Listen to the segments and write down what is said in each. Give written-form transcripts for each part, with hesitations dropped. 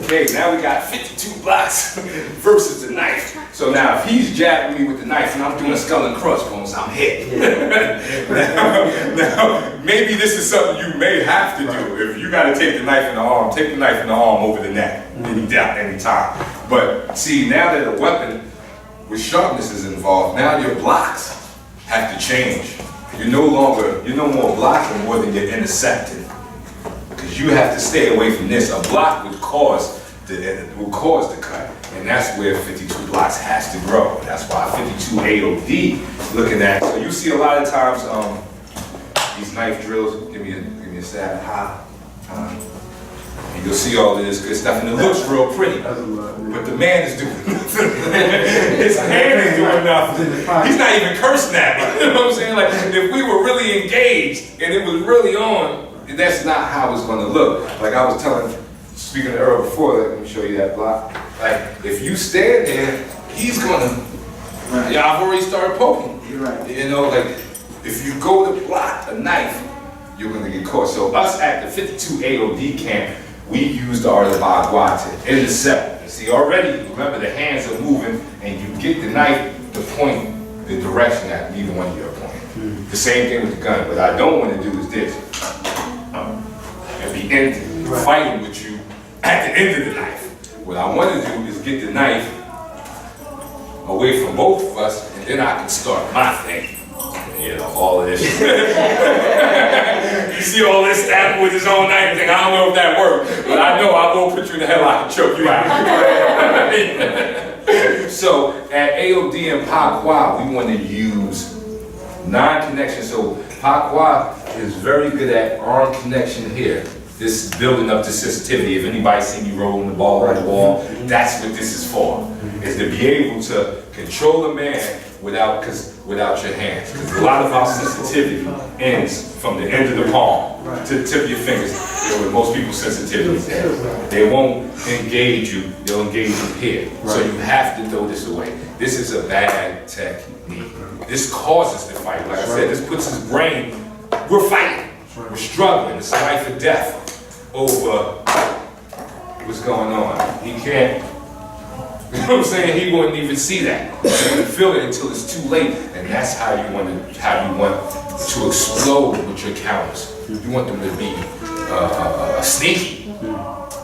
Okay, now we got 52 blocks versus the knife. So now if he's jabbing me with the knife and I'm doing a skull and crossbones, I'm hit. now, maybe this is something you may have to do. If you got to take the knife in the arm, take the knife in the arm over the neck any time. But see, now that a weapon with sharpness is involved, now your blocks have to change. You're no more blocking more than you're intercepting. Because you have to stay away from this. A block would cause the cut. And that's where 52 blocks has to grow. That's why 52 AOD looking at. So you see a lot of times these knife drills, give me a stab, and you'll see all of this good stuff, and it looks real pretty. But the man is doing nothing. His hand ain't doing nothing. He's not even cursing at me. You know what I'm saying? Like, if we were really engaged and it was really on, that's not how it's gonna look. Like I was speaking to Earl before, let me show you that block. Like, if you stand there, he's gonna, yeah, I've already started poking. You're right. You know, like, if you go to block a knife, you're gonna get caught. So us at the 52 AOD camp, we use the art of Bagua to intercept. See, already, remember the hands are moving and you get the knife to point the direction that neither one of you are pointing. The same thing with the gun. What I don't want to do is this. And be fighting with you at the end of the knife. What I want to do is get the knife away from both of us, and then I can start my thing. You know, all of this. You see all this stabbing with his own knife thing. I don't know if that worked, but I know I will put you in the headlock and choke you out. So at AOD and Bagua, we want to use non-connection. So Bagua is very good at arm connection here. This is building up the sensitivity. If anybody's seen you rolling the ball on the wall, that's what this is for. Is to be able to control a man without your hands. Because a lot of our sensitivity ends from the end of the palm to the tip of your fingers. You know, with most people's sensitivity is there. They won't engage you, they'll engage you here. So you have to throw this away. This is a bad technique. This causes the fight. Like I said, this puts his brain, we're fighting. We're struggling. It's life or death over what's going on. He can't, you know what I'm saying? He wouldn't even see that. He wouldn't feel it until it's too late. And that's how you want to explode with your counters. You want them to be sneaky.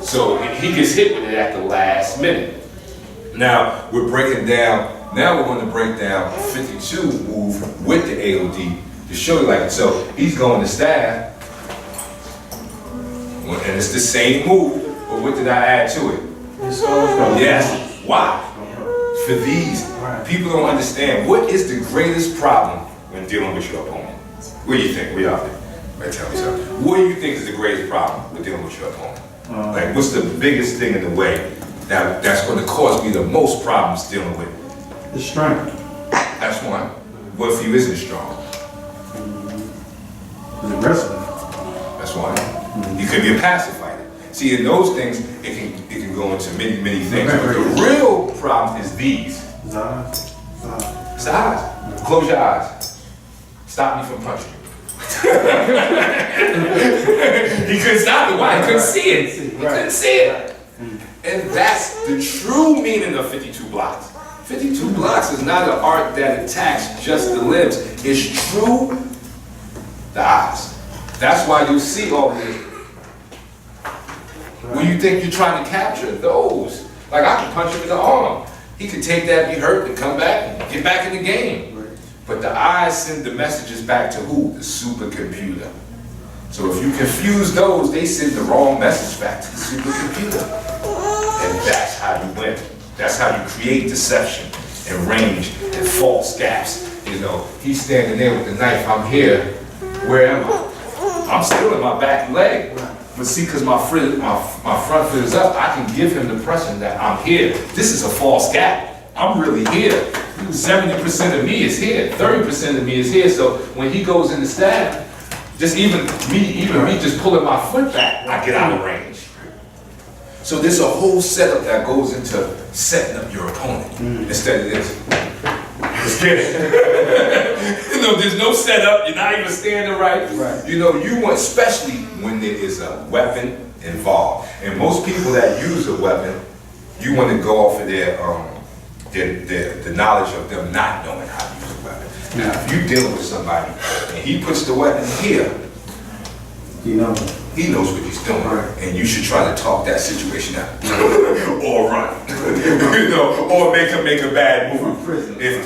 So he gets hit with it at the last minute. Now we're breaking down. Now we're going to break down a 52 move with the AOD to show you like so. He's going to stab. And it's the same move, but what did I add to it? Yes. Why? For these, people don't understand. What is the greatest problem when dealing with your opponent? What do you think? We out there. Right, tell me something. What do you think is the greatest problem with dealing with your opponent? Like, what's the biggest thing in the way that's going to cause me the most problems dealing with? The strength. That's one. What if he isn't strong? The wrestling. That's one. You could be a passive fighter. See, in those things, it can go into many things. But the real problem is these. It's the eyes. Close your eyes. Stop me from punching you. He couldn't stop it. Why? He couldn't see it. He couldn't see it. And that's the true meaning of 52 blocks. 52 blocks is not an art that attacks just the limbs. It's true the eyes. That's why you see all this. When you think you're trying to capture those, like I can punch him in the arm. He could take that, be hurt, and come back and get back in the game. But the eyes send the messages back to who? The supercomputer. So if you confuse those, they send the wrong message back to the supercomputer. And that's how you win. That's how you create deception and range and false gaps. You know, he's standing there with the knife, I'm here, where am I? I'm still in my back leg. But see, because my front foot is up, I can give him the impression that I'm here. This is a false gap. I'm really here. 70% of me is here. 30% of me is here. So when he goes in the stab, just even me just pulling my foot back, I get out of range. So there's a whole setup that goes into setting up your opponent instead of this. Let's get it. know, there's no setup. You're not even standing right. Right. You know, you want, especially when there is a weapon involved. And most people that use a weapon, you want to go off of the knowledge of them not knowing how to use a weapon. Now, if you're dealing with somebody and he puts the weapon here, You know. he knows what he's doing, Right. and you should try to talk that situation out, or run, you know, or make a bad move. If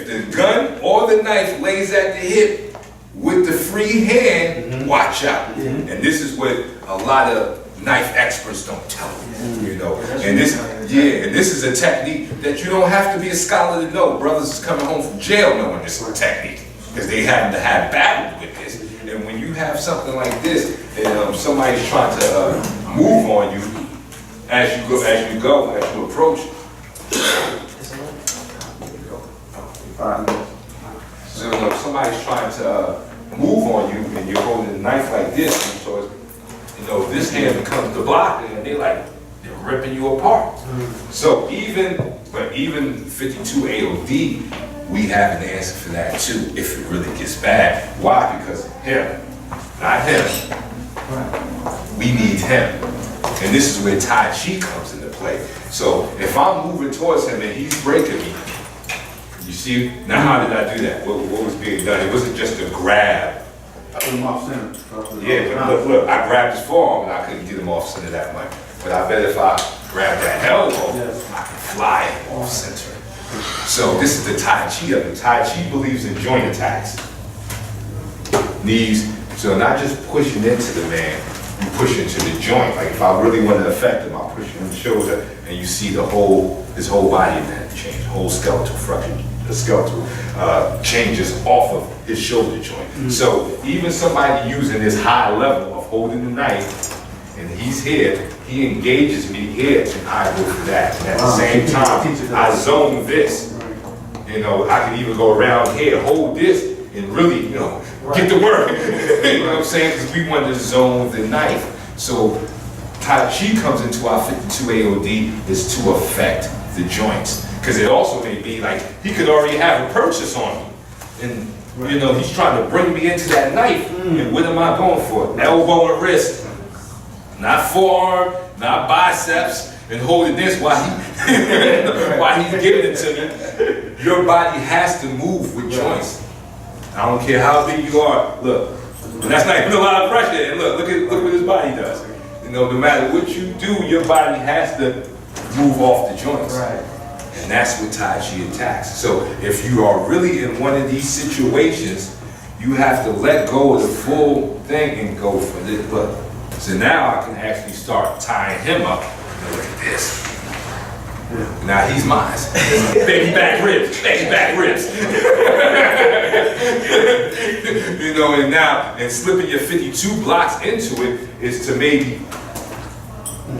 the gun or the knife lays at the hip with the free hand, watch out. And this is what a lot of knife experts don't tell you, you know. And this is a technique that you don't have to be a scholar to know. Brothers is coming home from jail knowing this technique because they happen to have battled with this. And when you have something like this, and somebody's trying to move on you as you approach. So if somebody's trying to move on you and you're holding a knife like this, and so it's, you know, this hand becomes the blocker, and they're ripping you apart. So even 52 AOD, we have an answer for that too, if it really gets bad. Why? Because him, not him. We need him. And this is where Tai Chi comes into play. So if I'm moving towards him and he's breaking me, you see, now how did I do that? What was being done? It wasn't just a grab. I put him off center. Yeah, but look, I grabbed his forearm and I couldn't get him off center that much. But I bet if I grab that elbow, I can fly him off center. So this is the Tai Chi of it. Tai Chi believes in joint attacks. Knees, so not just pushing into the man, you push into the joint. Like if I really want to affect him, I'll push him in the shoulder and you see his whole body man change, whole skeletal structure. The skeletal changes off of his shoulder joint. So even somebody using this high level of holding the knife, and he's here, he engages me here, and I go for that. And at the same time, I zone this. You know, I can even go around here, hold this, and really, you know, get to work. You know what I'm saying? Because we want to zone the knife. So Tai Chi comes into our 52 AOD is to affect the joints. Because it also may be like, he could already have a purchase on me. And, you know, he's trying to bring me into that knife. And what am I going for? Elbow and wrist. Not forearm, not biceps, and holding this while he's giving it to me. Your body has to move with joints. I don't care how big you are. Look, and that's not even a lot of pressure. And look what his body does. You know, no matter what you do, your body has to move off the joints. Right. And that's what Tai Chi attacks. So if you are really in one of these situations, you have to let go of the full thing and go for this. But so now I can actually start tying him up. Look at this. Now he's mine. Baby back ribs, baby back ribs. You know, and now, and slipping your 52 blocks into it is to maybe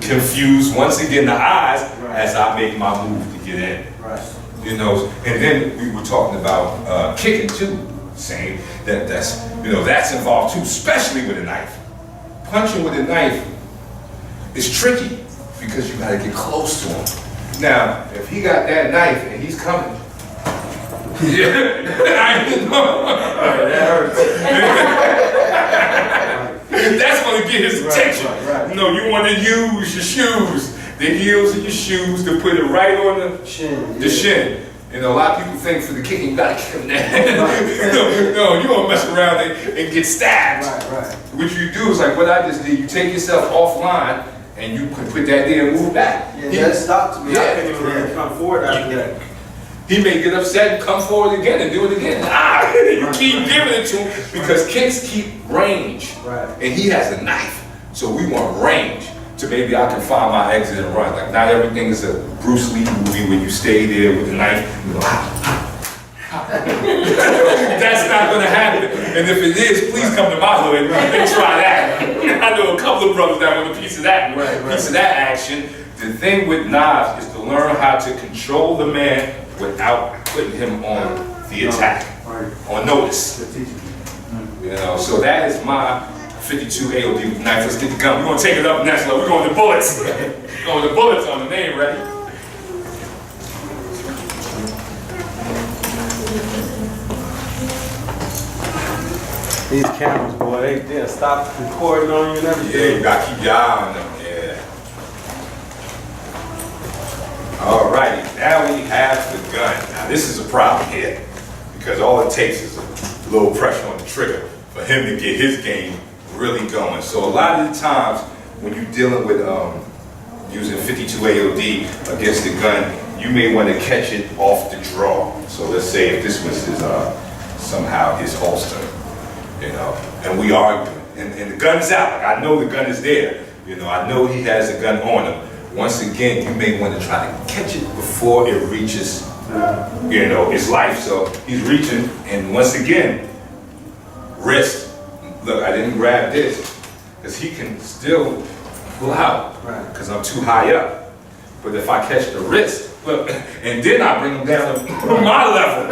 confuse once again the eyes as I make my move to get in. You know, and then we were talking about kicking too, saying that's involved too, especially with a knife. Punching with a knife is tricky because you gotta get close to him. Now, if he got that knife and he's coming, that's gonna get his attention. You know, you wanna use your shoes, the heels of your shoes, to put it right on the shin. You know, a lot of people think for the kicking, you gotta kick him there. No, you don't mess around and get stabbed. What you do is like what I just did, you take yourself offline and you can put that there and move back. Yeah, that stopped me. I couldn't even come forward after that. He may get upset and come forward again and do it again. You keep giving it to him because kicks keep range. And he has a knife. So we want range. So maybe I can find my exit and run. Like not everything is a Bruce Lee movie where you stay there with the knife and go, That's not gonna happen. And if it is, please come to my hood and try that. I know a couple of brothers that want a piece of that, piece of that action. The thing with knives is to learn how to control the man without putting him on the attack, on notice. You know, so that is my 52 AOD with knife. Let's get the gun. We're gonna take it up next level. We're going to bullets. We're going to bullets on the name, ready? These cameras, boy, they'll stop recording on you and everything. Yeah, you gotta keep your eye on them, yeah. Alrighty, now we have the gun. Now this is a problem here, because all it takes is a little pressure on the trigger for him to get his game really going. So a lot of the times, when you're dealing with using 52 AOD against the gun, you may want to catch it off the draw. So let's say if this was his, somehow his holster, you know, and we arguing, and the gun's out. Like, I know the gun is there. You know, I know he has a gun on him. Once again, you may want to try to catch it before it reaches, you know, its life. So he's reaching, and once again, wrist. Look, I didn't grab this, because he can still pull out, because I'm too high up. But if I catch the wrist, look, and then I bring him down to my level.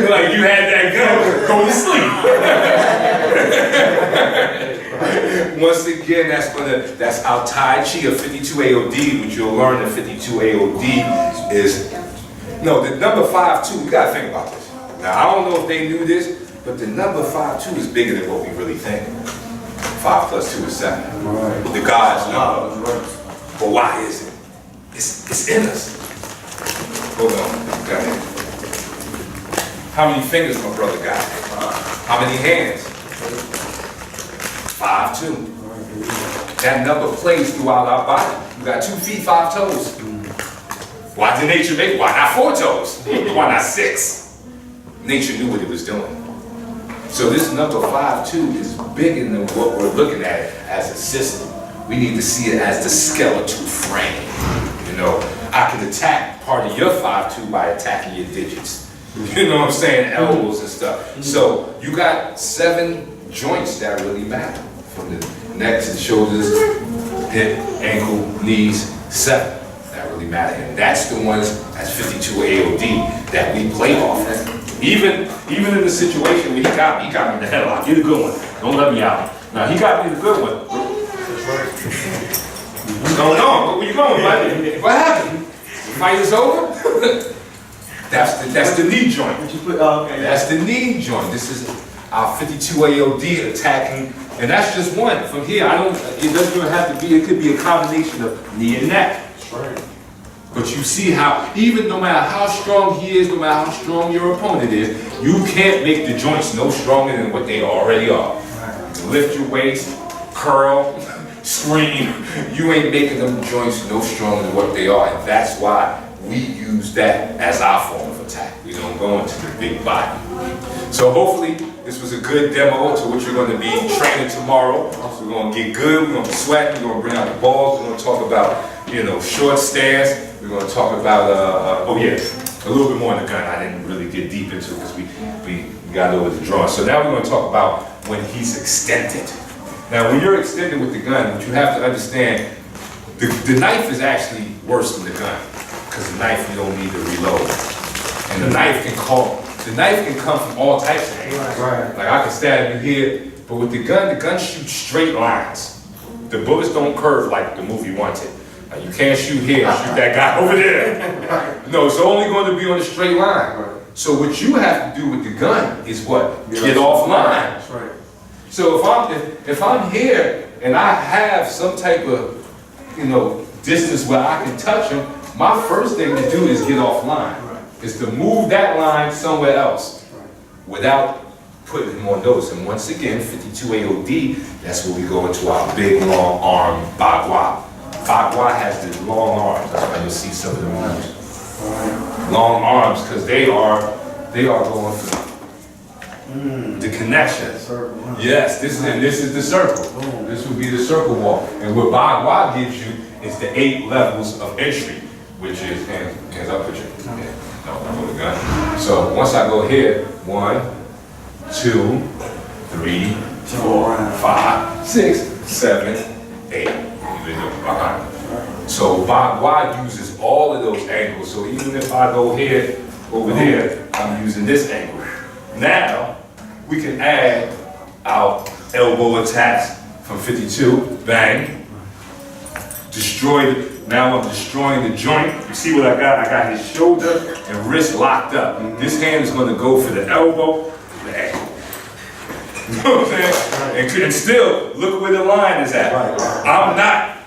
Like you had that gun, go to sleep. Once again, that's our Tai Chi of 52 AOD, which you'll learn in 52 AOD is, no, the number 5-2, you gotta think about this. Now, I don't know if they knew this, but the number 5-2 is bigger than what we really think. 5 plus 2 is 7. Right. The God's number. But why is it? It's in us. Hold on. Go ahead. How many fingers my brother got? How many hands? 5-2. That number plays throughout our body. We got 2 feet, 5 toes. Why did nature make? Why not 4 toes? Why not 6? Nature knew what it was doing. So this number 5-2 is bigger than what we're looking at as a system. We need to see it as the skeletal frame. You know, I can attack part of your 5-2 by attacking your digits. You know what I'm saying? Elbows and stuff. So you got 7 joints that really matter. From the neck to the shoulders, hip, ankle, knees, 7 that really matter. And that's the ones, that's 52 AOD that we play off. Even in the situation where he got me the hell out. Get a good one. Don't let me out. Now he got me the good one. What's going on? Where you going, buddy? What happened? The fight is over? That's the knee joint. That's the knee joint. This is our 52 AOD attacking, and that's just one. From here, it doesn't even have to be, it could be a combination of knee and neck. But you see how, even no matter how strong he is, no matter how strong your opponent is, you can't make the joints no stronger than what they already are. Lift your waist, curl, scream. You ain't making them joints no stronger than what they are. And that's why we use that as our form of attack. We don't go into the big body. So hopefully this was a good demo to what you're going to be training tomorrow. We're going to get good, we're going to sweat, we're going to bring out the balls, we're going to talk about, you know, short stance. We're going to talk about, a little bit more on the gun. I didn't really get deep into it because we got over the drawing. So now we're going to talk about when he's extended. Now, when you're extended with the gun, what you have to understand, the knife is actually worse than the gun, because the knife you don't need to reload, and the knife can come from all types of angles. Right. Like I can stab you here, but with the gun shoots straight lines. The bullets don't curve like the movie wanted. Like you can't shoot here and shoot that guy over there. No, it's only going to be on a straight line. So what you have to do with the gun is what? Get off line. That's right. So if I'm here and I have some type of, you know, distance where I can touch him, my first thing to do is get off line. Is to move that line somewhere else without putting him on notice. And once again, 52 AOD, that's where we go into our big long arm bagua. Bagua has the long arms. That's why you'll see some of the moves. Long arms, because they are going for the connection. Yes, this is the circle. This would be the circle walk. And what bagua gives you is the 8 levels of entry, which is hands up, put your hand. No, I'm with the gun. So once I go here, 1, 2, 3, 4, 5, 6, 7, 8. Behind. So bagua uses all of those angles. So even if I go here, over there, I'm using this angle. Now we can add our elbow attacks from 52. Bang. Now I'm destroying the joint. You see what I got? I got his shoulder and wrist locked up. This hand is going to go for the elbow. Bang. You know what I'm saying? And still, look where the line is at. I'm not.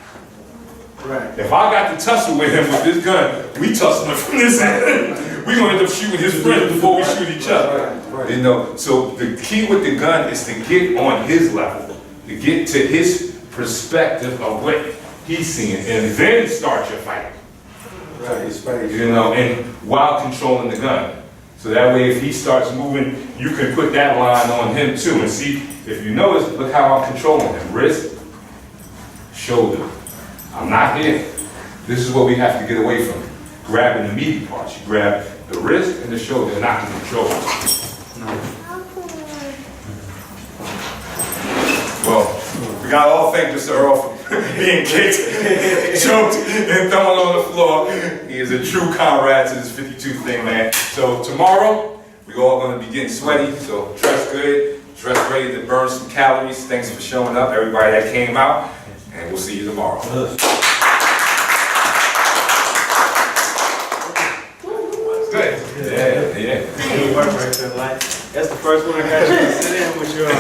Right. If I got to tussle with him with this gun, we tussling from this end. We gonna end up shooting his friend before we shoot each other. You know, so the key with the gun is to get on his level, to get to his perspective of what he's seeing, and then start your fight. Right. You know, and while controlling the gun. So that way, if he starts moving, you can put that line on him too. And see, if you notice, look how I'm controlling him. Wrist, shoulder. I'm not here. This is what we have to get away from. Grabbing the meaty parts. You grab the wrist and the shoulder, not the control. Well, we got all thank Mr. Earl for being kicked, choked, and thrown on the floor. He is a true comrade to this 52 thing, man. So tomorrow, we're all going to be getting sweaty, so dress good, dress ready to burn some calories. Thanks for showing up, everybody that came out, and we'll see you tomorrow. Good. Yeah. That's the first one I got you to sit in with you on.